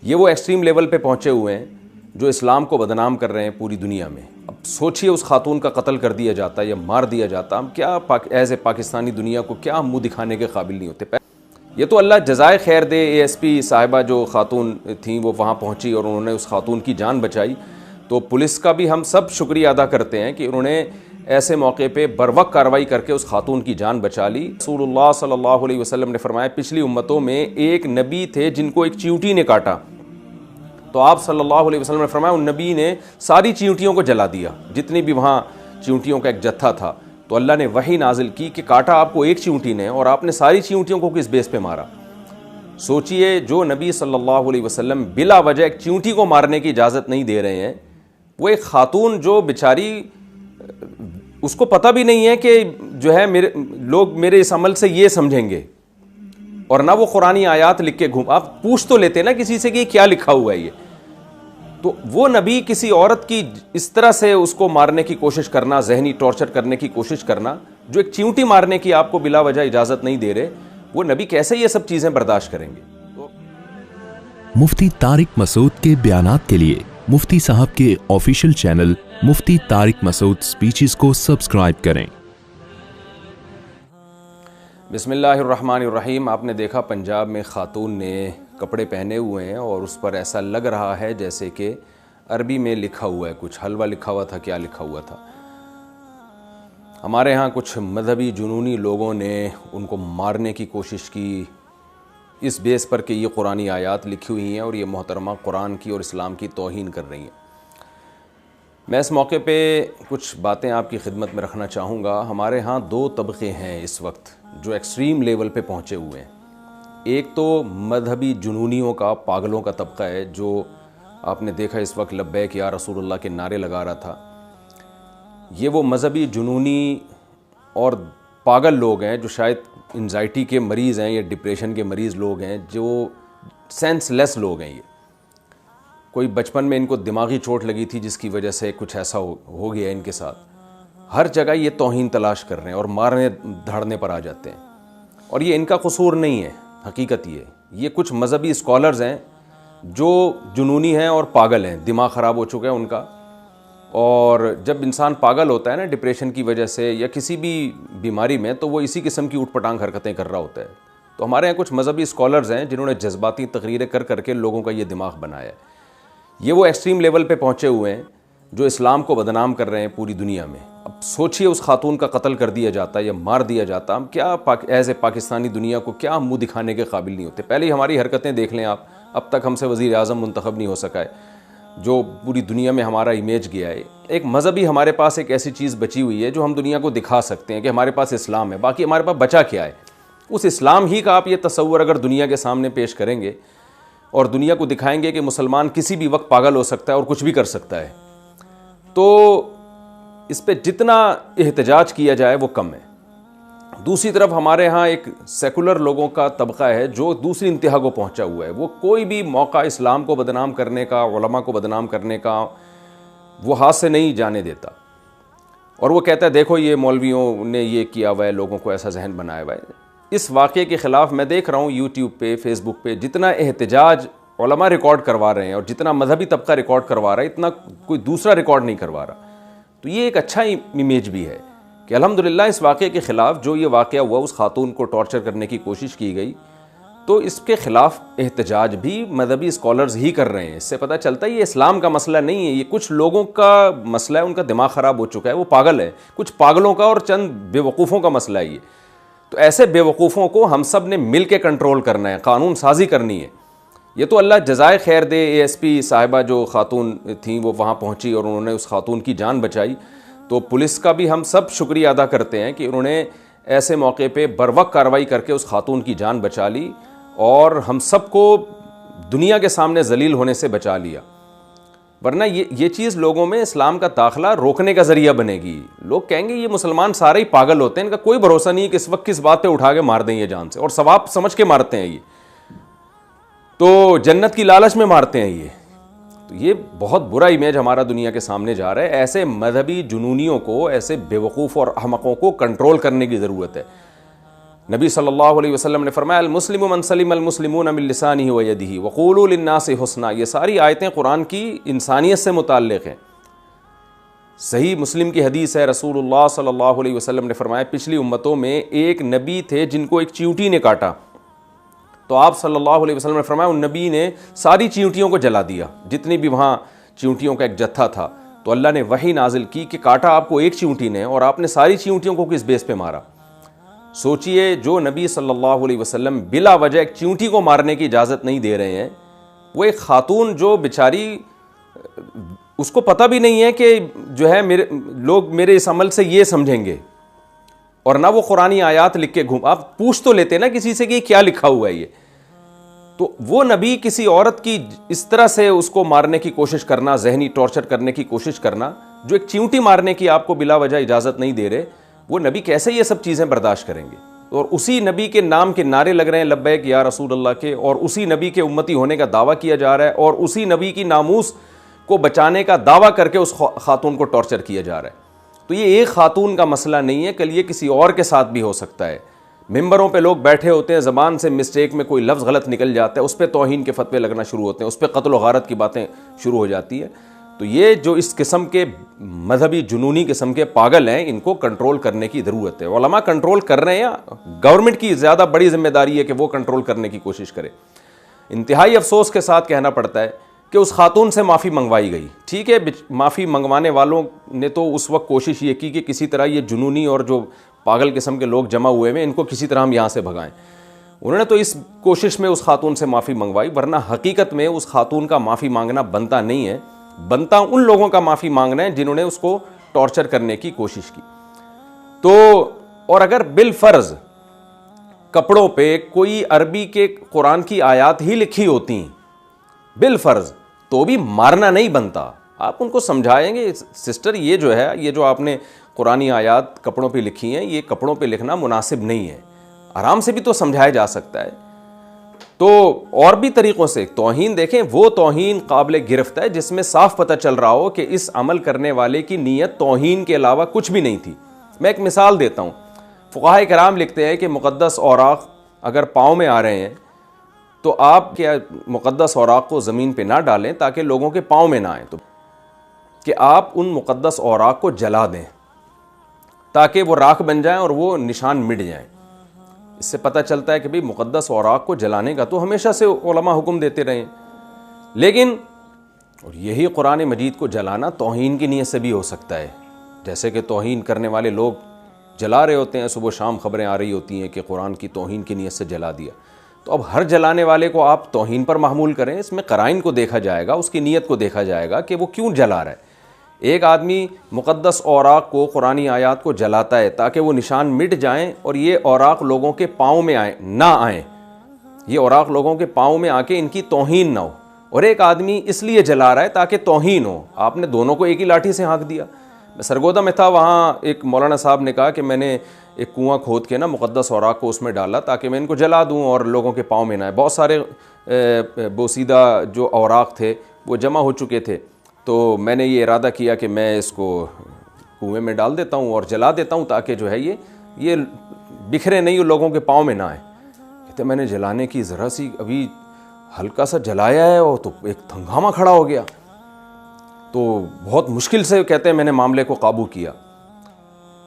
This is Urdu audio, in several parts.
یہ وہ ایکسٹریم لیول پہ پہنچے ہوئے ہیں جو اسلام کو بدنام کر رہے ہیں پوری دنیا میں. اب سوچئے اس خاتون کا قتل کر دیا جاتا یا مار دیا جاتا, ہم کیا ایز اے پاکستانی دنیا کو کیا منہ دکھانے کے قابل نہیں ہوتے. یہ تو اللہ جزائے خیر دے, اے ایس پی صاحبہ جو خاتون تھیں وہ وہاں پہنچی اور انہوں نے اس خاتون کی جان بچائی, تو پولیس کا بھی ہم سب شکریہ ادا کرتے ہیں کہ انہوں نے ایسے موقع پہ بروقت کارروائی کر کے اس خاتون کی جان بچا لی. رسول اللہ صلی اللہ علیہ وسلم نے فرمایا پچھلی امتوں میں ایک نبی تھے جن کو ایک چیونٹی نے کاٹا, تو آپ صلی اللہ علیہ وسلم نے فرمایا ان نبی نے ساری چیونٹیوں کو جلا دیا, جتنی بھی وہاں چیونٹیوں کا ایک جتھا تھا. تو اللہ نے وحی نازل کی کہ کاٹا آپ کو ایک چیونٹی نے اور آپ نے ساری چیونٹیوں کو کس بیس پہ مارا. سوچئے جو نبی صلی اللہ علیہ وسلم بلا وجہ ایک چیونٹی کو مارنے کی اجازت نہیں دے رہے ہیں, وہ ایک خاتون جو بیچاری اس کو پتہ بھی نہیں ہے کہ جو ہے لوگ میرے اس عمل سے یہ سمجھیں گے, اور نہ وہ قرآنی آیات لکھ کے آپ پوچھ تو لیتے نا کسی سے کہ کیا لکھا ہوا ہے یہ. تو وہ نبی کسی عورت کی اس طرح سے اس کو مارنے کی کوشش کرنا, ذہنی ٹارچر کرنے کی کوشش کرنا, جو ایک چیونٹی مارنے کی آپ کو بلا وجہ اجازت نہیں دے رہے, وہ نبی کیسے یہ سب چیزیں برداشت کریں گے. مفتی طارق مسعود کے بیانات کے لیے مفتی صاحب کے آفیشیل چینل مفتی طارق مسعود سپیچز کو سبسکرائب کریں. بسم اللہ الرحمن الرحیم. آپ نے دیکھا پنجاب میں خاتون نے کپڑے پہنے ہوئے ہیں اور اس پر ایسا لگ رہا ہے جیسے کہ عربی میں لکھا ہوا ہے, کچھ حلوہ لکھا ہوا تھا, کیا لکھا ہوا تھا. ہمارے ہاں کچھ مذہبی جنونی لوگوں نے ان کو مارنے کی کوشش کی اس بیس پر کہ یہ قرآنی آیات لکھی ہوئی ہیں اور یہ محترمہ قرآن کی اور اسلام کی توہین کر رہی ہیں. میں اس موقع پہ کچھ باتیں آپ کی خدمت میں رکھنا چاہوں گا. ہمارے ہاں دو طبقے ہیں اس وقت جو ایکسٹریم لیول پہ پہنچے ہوئے ہیں. ایک تو مذہبی جنونیوں کا, پاگلوں کا طبقہ ہے جو آپ نے دیکھا اس وقت لبیک یا رسول اللہ کے نعرے لگا رہا تھا. یہ وہ مذہبی جنونی اور پاگل لوگ ہیں جو شاید انزائٹی کے مریض ہیں یا ڈپریشن کے مریض لوگ ہیں, جو سینس لیس لوگ ہیں. یہ کوئی بچپن میں ان کو دماغی چوٹ لگی تھی جس کی وجہ سے کچھ ایسا ہو گیا ان کے ساتھ. ہر جگہ یہ توہین تلاش کر رہے ہیں اور مارنے دھاڑنے پر آ جاتے ہیں, اور یہ ان کا قصور نہیں ہے. حقیقت یہ کچھ مذہبی اسکالرز ہیں جو جنونی ہیں اور پاگل ہیں, دماغ خراب ہو چکا ہے ان کا. اور جب انسان پاگل ہوتا ہے نا ڈپریشن کی وجہ سے یا کسی بھی بیماری میں, تو وہ اسی قسم کی اوٹ پٹانگ حرکتیں کر رہا ہوتا ہے. تو ہمارے یہاں کچھ مذہبی اسکالرز ہیں جنہوں نے جذباتی تقریریں کر کے لوگوں کا یہ دماغ بنایا ہے. یہ وہ ایکسٹریم لیول پہ پہنچے ہوئے ہیں جو اسلام کو بدنام کر رہے ہیں پوری دنیا میں. اب سوچئے اس خاتون کا قتل کر دیا جاتا یا مار دیا جاتا, ہم کیا ایز اے پاکستانی دنیا کو کیا منہ دکھانے کے قابل نہیں ہوتے. پہلے ہی ہماری حرکتیں دیکھ لیں آپ, اب تک ہم سے وزیر اعظم منتخب نہیں ہو سکا ہے, جو پوری دنیا میں ہمارا امیج گیا ہے. ایک مذہبی ہمارے پاس ایک ایسی چیز بچی ہوئی ہے جو ہم دنیا کو دکھا سکتے ہیں کہ ہمارے پاس اسلام ہے, باقی ہمارے پاس بچا کیا ہے. اس اسلام ہی کا آپ یہ تصور اگر دنیا کے سامنے پیش کریں گے اور دنیا کو دکھائیں گے کہ مسلمان کسی بھی وقت پاگل ہو سکتا ہے اور کچھ بھی کر سکتا ہے, تو اس پہ جتنا احتجاج کیا جائے وہ کم ہے. دوسری طرف ہمارے ہاں ایک سیکولر لوگوں کا طبقہ ہے جو دوسری انتہا کو پہنچا ہوا ہے. وہ کوئی بھی موقع اسلام کو بدنام کرنے کا, علماء کو بدنام کرنے کا وہ ہاتھ سے نہیں جانے دیتا, اور وہ کہتا ہے دیکھو یہ مولویوں نے یہ کیا ہوا ہے, لوگوں کو ایسا ذہن بنایا ہوا ہے. اس واقعے کے خلاف میں دیکھ رہا ہوں یوٹیوب پہ, فیس بک پہ جتنا احتجاج علماء ریکارڈ کروا رہے ہیں اور جتنا مذہبی طبقہ ریکارڈ کروا رہا ہے, اتنا کوئی دوسرا ریکارڈ نہیں کروا رہا. تو یہ ایک اچھا امیج بھی ہے کہ الحمدللہ اس واقعے کے خلاف جو یہ واقعہ ہوا, اس خاتون کو ٹارچر کرنے کی کوشش کی گئی, تو اس کے خلاف احتجاج بھی مذہبی اسکالرز ہی کر رہے ہیں. اس سے پتہ چلتا ہے یہ اسلام کا مسئلہ نہیں ہے, یہ کچھ لوگوں کا مسئلہ ہے, ان کا دماغ خراب ہو چکا ہے, وہ پاگل ہے. کچھ پاگلوں کا اور چند بے وقوفوں کا مسئلہ ہے یہ. تو ایسے بے وقوفوں کو ہم سب نے مل کے کنٹرول کرنا ہے, قانون سازی کرنی ہے. یہ تو اللہ جزائے خیر دے, اے ایس پی صاحبہ جو خاتون تھیں وہ وہاں پہنچی اور انہوں نے اس خاتون کی جان بچائی. تو پولیس کا بھی ہم سب شکریہ ادا کرتے ہیں کہ انہوں نے ایسے موقع پہ بروقت کارروائی کر کے اس خاتون کی جان بچا لی اور ہم سب کو دنیا کے سامنے ذلیل ہونے سے بچا لیا. ورنہ یہ چیز لوگوں میں اسلام کا داخلہ روکنے کا ذریعہ بنے گی. لوگ کہیں گے یہ مسلمان سارے ہی پاگل ہوتے ہیں, ان کا کوئی بھروسہ نہیں کہ اس وقت کس بات پہ اٹھا کے مار دیں یہ جان سے, اور ثواب سمجھ کے مارتے ہیں, یہ تو جنت کی لالچ میں مارتے ہیں. تو یہ بہت برا امیج ہمارا دنیا کے سامنے جا رہا ہے. ایسے مذہبی جنونیوں کو, ایسے بے وقوف اور احمقوں کو کنٹرول کرنے کی ضرورت ہے. نبی صلی اللہ علیہ وسلم نے فرمایا المسلم من سلم المسلمون من لسانہ و یدہ وقولوا للناس حسنا. یہ ساری آیتیں قرآن کی انسانیت سے متعلق ہیں. صحیح مسلم کی حدیث ہے, رسول اللہ صلی اللہ علیہ وسلم نے فرمایا پچھلی امتوں میں ایک نبی تھے جن کو ایک چیونٹی نے کاٹا, تو آپ صلی اللہ علیہ وسلم نے فرمایا ان نبی نے ساری چیونٹیوں کو جلا دیا, جتنی بھی وہاں چیونٹیوں کا ایک جتھا تھا. تو اللہ نے وحی نازل کی کہ کاٹا آپ کو ایک چیونٹی نے اور آپ نے ساری چیونٹیوں کو کس بیس پہ مارا. سوچئے جو نبی صلی اللہ علیہ وسلم بلا وجہ ایک چیونٹی کو مارنے کی اجازت نہیں دے رہے ہیں, وہ ایک خاتون جو بیچاری اس کو پتہ بھی نہیں ہے کہ جو ہے لوگ میرے اس عمل سے یہ سمجھیں گے, اور نہ وہ قرآنی آیات لکھ کے آپ پوچھ تو لیتے نا کسی سے کہ یہ کیا لکھا ہوا ہے یہ. تو وہ نبی کسی عورت کی اس طرح سے اس کو مارنے کی کوشش کرنا, ذہنی ٹارچر کرنے کی کوشش کرنا, جو ایک چیونٹی مارنے کی آپ کو بلا وجہ اجازت نہیں دے رہے, وہ نبی کیسے یہ سب چیزیں برداشت کریں گے؟ اور اسی نبی کے نام کے نعرے لگ رہے ہیں لبیک یا رسول اللہ کے, اور اسی نبی کے امتی ہونے کا دعویٰ کیا جا رہا ہے, اور اسی نبی کی ناموس کو بچانے کا دعویٰ کر کے اس خاتون کو ٹارچر کیا جا رہا ہے. تو یہ ایک خاتون کا مسئلہ نہیں ہے, کل یہ کسی اور کے ساتھ بھی ہو سکتا ہے. ممبروں پہ لوگ بیٹھے ہوتے ہیں, زبان سے مسٹیک میں کوئی لفظ غلط نکل جاتا ہے, اس پہ توہین کے فتوے لگنا شروع ہوتے ہیں, اس پہ قتل و غارت کی باتیں شروع ہو جاتی ہے. تو یہ جو اس قسم کے مذہبی جنونی قسم کے پاگل ہیں, ان کو کنٹرول کرنے کی ضرورت ہے. علماء کنٹرول کر رہے ہیں, گورنمنٹ کی زیادہ بڑی ذمہ داری ہے کہ وہ کنٹرول کرنے کی کوشش کرے. انتہائی افسوس کے ساتھ کہنا پڑتا ہے کہ اس خاتون سے معافی منگوائی گئی. ٹھیک ہے, معافی منگوانے والوں نے تو اس وقت کوشش یہ کی کہ کسی طرح یہ جنونی اور جو پاگل قسم کے لوگ جمع ہوئے ہیں ان کو کسی طرح ہم یہاں سے بھگائیں. انہوں نے تو اس کوشش میں اس خاتون سے معافی منگوائی, ورنہ حقیقت میں اس خاتون کا معافی مانگنا بنتا نہیں ہے. بنتا ان لوگوں کا معافی مانگنا ہے جنہوں نے اس کو ٹارچر کرنے کی کوشش کی. تو اور اگر بالفرض کپڑوں پہ کوئی عربی کے قرآن کی آیات ہی لکھی ہوتی بالفرض, تو بھی مارنا نہیں بنتا. آپ ان کو سمجھائیں گے سسٹر یہ جو ہے, یہ جو آپ نے قرآنی آیات کپڑوں پہ لکھی ہیں, یہ کپڑوں پہ لکھنا مناسب نہیں ہے. آرام سے بھی تو سمجھایا جا سکتا ہے. تو اور بھی طریقوں سے توہین دیکھیں, وہ توہین قابل گرفت ہے جس میں صاف پتہ چل رہا ہو کہ اس عمل کرنے والے کی نیت توہین کے علاوہ کچھ بھی نہیں تھی. میں ایک مثال دیتا ہوں. فقہاء کرام لکھتے ہیں کہ مقدس اوراق اگر پاؤں میں آ رہے ہیں تو آپ کیا مقدس اوراق کو زمین پہ نہ ڈالیں تاکہ لوگوں کے پاؤں میں نہ آئیں, تو کہ آپ ان مقدس اوراق کو جلا دیں تاکہ وہ راکھ بن جائیں اور وہ نشان مٹ جائیں. اس سے پتہ چلتا ہے کہ بھئی مقدس اوراق کو جلانے کا تو ہمیشہ سے علماء حکم دیتے رہے ہیں, لیکن اور یہی قرآن مجید کو جلانا توہین کی نیت سے بھی ہو سکتا ہے. جیسے کہ توہین کرنے والے لوگ جلا رہے ہوتے ہیں, صبح شام خبریں آ رہی ہوتی ہیں کہ قرآن کی توہین کی نیت سے جلا دیا. تو اب ہر جلانے والے کو آپ توہین پر محمول کریں, اس میں قرائن کو دیکھا جائے گا, اس کی نیت کو دیکھا جائے گا کہ وہ کیوں جلا رہا ہے. ایک آدمی مقدس اوراق کو, قرآنی آیات کو جلاتا ہے تاکہ وہ نشان مٹ جائیں اور یہ اوراق لوگوں کے پاؤں میں نہ آئیں, یہ اوراق لوگوں کے پاؤں میں آ کے ان کی توہین نہ ہو. اور ایک آدمی اس لیے جلا رہا ہے تاکہ توہین ہو. آپ نے دونوں کو ایک ہی لاٹھی سے ہانک دیا. میں سرگودا میں تھا, وہاں ایک مولانا صاحب نے کہا کہ میں نے ایک کنواں کھود کے نا مقدس اوراق کو اس میں ڈالا تاکہ میں ان کو جلا دوں اور لوگوں کے پاؤں میں نہ آئے. بہت سارے بوسیدہ جو اوراق تھے وہ جمع ہو چکے تھے, تو میں نے یہ ارادہ کیا کہ میں اس کو کنویں میں ڈال دیتا ہوں اور جلا دیتا ہوں تاکہ جو ہے یہ بکھرے نہیں, لوگوں کے پاؤں میں نہ آئے. کہتے میں نے جلانے کی ذرا سی ابھی ہلکا سا جلایا ہے اور تو ایک ہنگامہ کھڑا ہو گیا. تو بہت مشکل سے کہتے ہیں میں نے معاملے کو قابو کیا,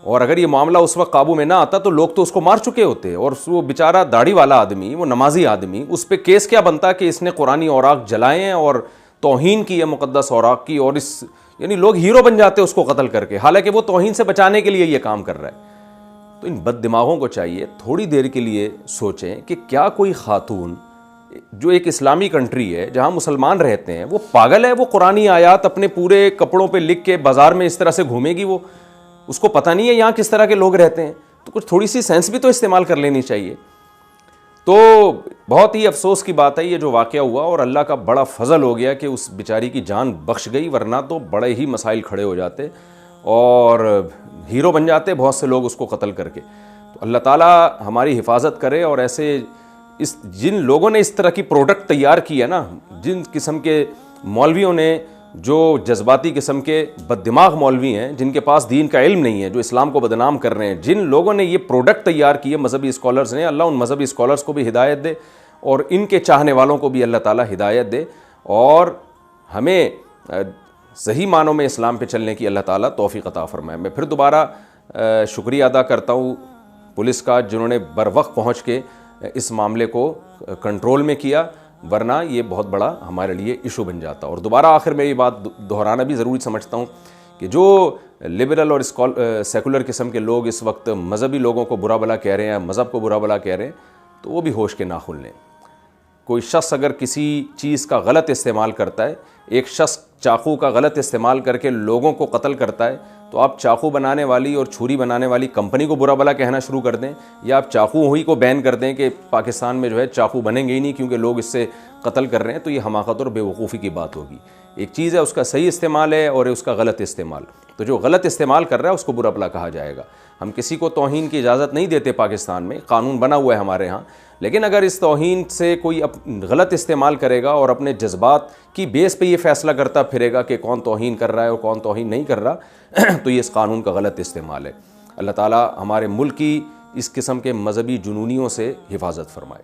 اور اگر یہ معاملہ اس وقت قابو میں نہ آتا تو لوگ تو اس کو مار چکے ہوتے, اور وہ بیچارہ داڑھی والا آدمی, وہ نمازی آدمی, اس پہ کیس کیا بنتا کہ اس نے قرآنی اوراق جلائے ہیں اور توہین کی ہے مقدس اوراق کی, اور اس یعنی لوگ ہیرو بن جاتے اس کو قتل کر کے, حالانکہ وہ توہین سے بچانے کے لیے یہ کام کر رہا ہے. تو ان بد دماغوں کو چاہیے تھوڑی دیر کے لیے سوچیں کہ کیا کوئی خاتون جو ایک اسلامی کنٹری ہے جہاں مسلمان رہتے ہیں وہ پاگل ہے؟ وہ قرآنی آیات اپنے پورے کپڑوں پہ لکھ کے بازار میں اس طرح سے گھومے گی؟ وہ اس کو پتہ نہیں ہے یہاں کس طرح کے لوگ رہتے ہیں؟ تو کچھ تھوڑی سی سینس بھی تو استعمال کر لینی چاہیے. تو بہت ہی افسوس کی بات ہے یہ جو واقعہ ہوا, اور اللہ کا بڑا فضل ہو گیا کہ اس بیچاری کی جان بخش گئی, ورنہ تو بڑے ہی مسائل کھڑے ہو جاتے اور ہیرو بن جاتے بہت سے لوگ اس کو قتل کر کے. تو اللہ تعالیٰ ہماری حفاظت کرے, اور ایسے جن لوگوں نے اس طرح کی پروڈکٹ تیار کی ہے نا, جن قسم کے مولویوں نے جو جذباتی قسم کے بد دماغ مولوی ہیں جن کے پاس دین کا علم نہیں ہے, جو اسلام کو بدنام کر رہے ہیں, جن لوگوں نے یہ پروڈکٹ تیار کیے مذہبی اسکالرز نے, اللہ ان مذہبی اسکالرز کو بھی ہدایت دے اور ان کے چاہنے والوں کو بھی اللہ تعالیٰ ہدایت دے, اور ہمیں صحیح معنوں میں اسلام پہ چلنے کی اللہ تعالیٰ توفیق عطا فرمائے. میں پھر دوبارہ شکریہ ادا کرتا ہوں پولیس کا, جنہوں نے بر وقت پہنچ کے اس معاملے کو کنٹرول میں کیا, ورنہ یہ بہت بڑا ہمارے لیے ایشو بن جاتا. اور دوبارہ آخر میں یہ بات دہرانا بھی ضروری سمجھتا ہوں کہ جو لبرل اور سیکولر قسم کے لوگ اس وقت مذہبی لوگوں کو برا بھلا کہہ رہے ہیں, مذہب کو برا بھلا کہہ رہے ہیں, تو وہ بھی ہوش کے ناخن لیں. کوئی شخص اگر کسی چیز کا غلط استعمال کرتا ہے, ایک شخص چاقو کا غلط استعمال کر کے لوگوں کو قتل کرتا ہے, تو آپ چاقو بنانے والی اور چھری بنانے والی کمپنی کو برا بھلا کہنا شروع کر دیں, یا آپ چاقو ہوئی کو بین کر دیں کہ پاکستان میں جو ہے چاقو بنیں گے ہی نہیں کیونکہ لوگ اس سے قتل کر رہے ہیں, تو یہ حماقت اور بے وقوفی کی بات ہوگی. ایک چیز ہے اس کا صحیح استعمال ہے اور اس کا غلط استعمال, تو جو غلط استعمال کر رہا ہے اس کو برا بھلا کہا جائے گا. ہم کسی کو توہین کی اجازت نہیں دیتے, پاکستان میں قانون بنا ہوا ہے ہمارے ہاں, لیکن اگر اس توہین سے کوئی غلط استعمال کرے گا اور اپنے جذبات کی بیس پہ یہ فیصلہ کرتا پھرے گا کہ کون توہین کر رہا ہے اور کون توہین نہیں کر رہا, تو یہ اس قانون کا غلط استعمال ہے. اللہ تعالیٰ ہمارے ملک کی اس قسم کے مذہبی جنونیوں سے حفاظت فرمائے.